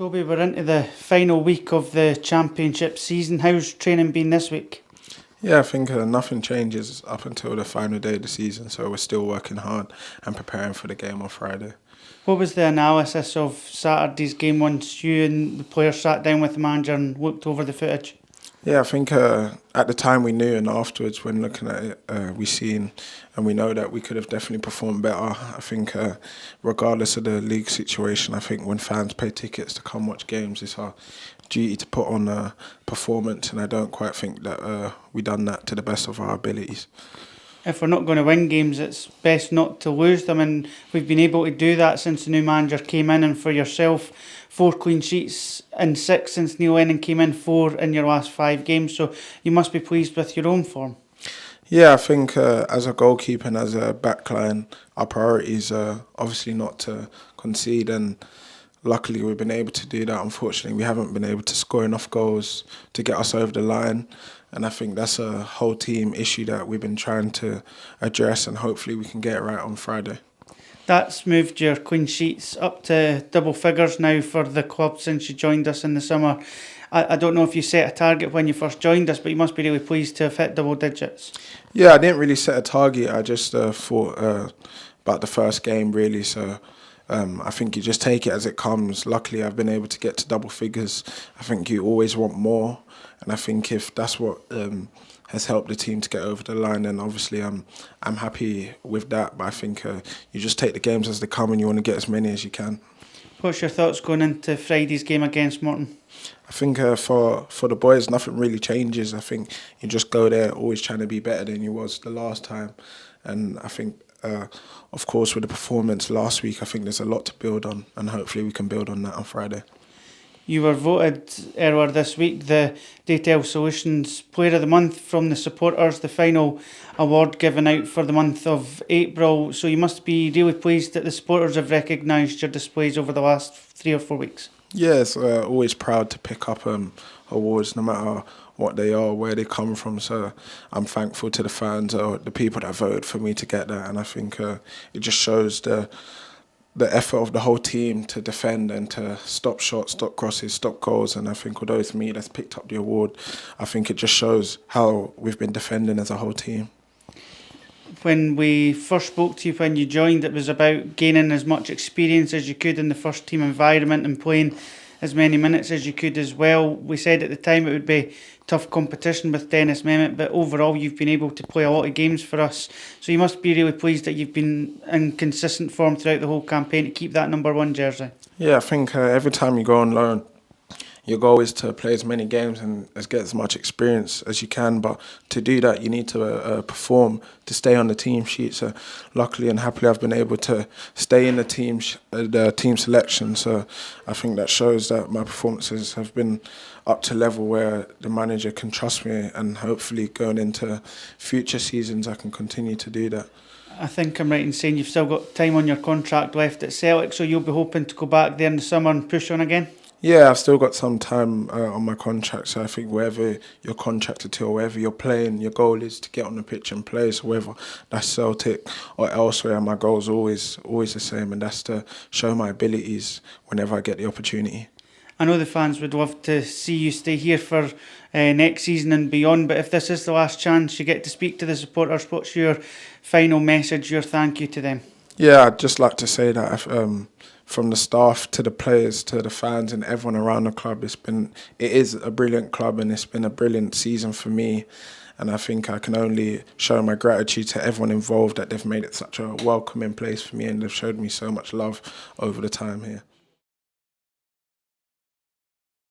Toby, we're into the final week of the championship season. How's training been this week? Yeah, I think nothing changes up until the final day of the season, so we're still working hard and preparing for the game on Friday. What was the analysis of Saturday's game once you and the players sat down with the manager and looked over the footage? Yeah, I think at the time we knew, and afterwards when looking at it, we seen and we know that we could have definitely performed better. I think regardless of the league situation, I think when fans pay tickets to come watch games, it's our duty to put on a performance, and I don't quite think that we done that to the best of our abilities. If we're not going to win games, it's best not to lose them, and we've been able to do that since the new manager came in. And for yourself, 4 clean sheets and 6 since Neil Lennon came in, 4 in your last 5 games, so you must be pleased with your own form. Yeah, I think as a goalkeeper and as a backline, our priorities are obviously not to concede, and luckily we've been able to do that. Unfortunately, we haven't been able to score enough goals to get us over the line, and I think that's a whole team issue that we've been trying to address, and hopefully we can get it right on Friday. That's moved your clean sheets up to double figures now for the club since you joined us in the summer. I don't know if you set a target when you first joined us, but you must be really pleased to have hit double digits. Yeah, I didn't really set a target. I just thought about the first game, really. So I think you just take it as it comes. Luckily, I've been able to get to double figures. I think you always want more. And I think if that's what has helped the team to get over the line, then obviously I'm happy with that. But I think you just take the games as they come and you want to get as many as you can. What's your thoughts going into Friday's game against Morton? I think for the boys, nothing really changes. I think you just go there always trying to be better than you was the last time. And I think, of course, with the performance last week, I think there's a lot to build on, and hopefully we can build on that on Friday. You were voted earlier this week the Daytel Solutions Player of the Month from the supporters, the final award given out for the month of April. So you must be really pleased that the supporters have recognised your displays over the last 3 or 4 weeks. Yes, always proud to pick up awards, no matter what they are, where they come from. So I'm thankful to the fans or the people that voted for me to get that, and I think it just shows the effort of the whole team to defend and to stop shots, stop crosses, stop goals. And I think although it's me that's picked up the award, I think it just shows how we've been defending as a whole team. When we first spoke to you when you joined, it was about gaining as much experience as you could in the first team environment and playing as many minutes as you could as well. We said at the time it would be tough competition with Dennis Mehmet, but overall you've been able to play a lot of games for us. So you must be really pleased that you've been in consistent form throughout the whole campaign to keep that number 1 jersey. Yeah, I think every time you go on loan, your goal is to play as many games and get as much experience as you can. But to do that, you need to perform to stay on the team sheet. So luckily and happily, I've been able to stay in the team selection. So I think that shows that my performances have been up to level where the manager can trust me, and hopefully going into future seasons, I can continue to do that. I think I'm right in saying you've still got time on your contract left at Celtic, so you'll be hoping to go back there in the summer and push on again? Yeah, I've still got some time on my contract, so I think wherever you're contracted to or wherever you're playing, your goal is to get on the pitch and play. So whether that's Celtic or elsewhere, my goal is always the same, and that's to show my abilities whenever I get the opportunity. I know the fans would love to see you stay here for next season and beyond, but if this is the last chance you get to speak to the supporters, what's your final message, your thank you to them? Yeah, I'd just like to say that from the staff to the players to the fans and everyone around the club, it is a brilliant club, and it's been a brilliant season for me. And I think I can only show my gratitude to everyone involved that they've made it such a welcoming place for me, and they've showed me so much love over the time here.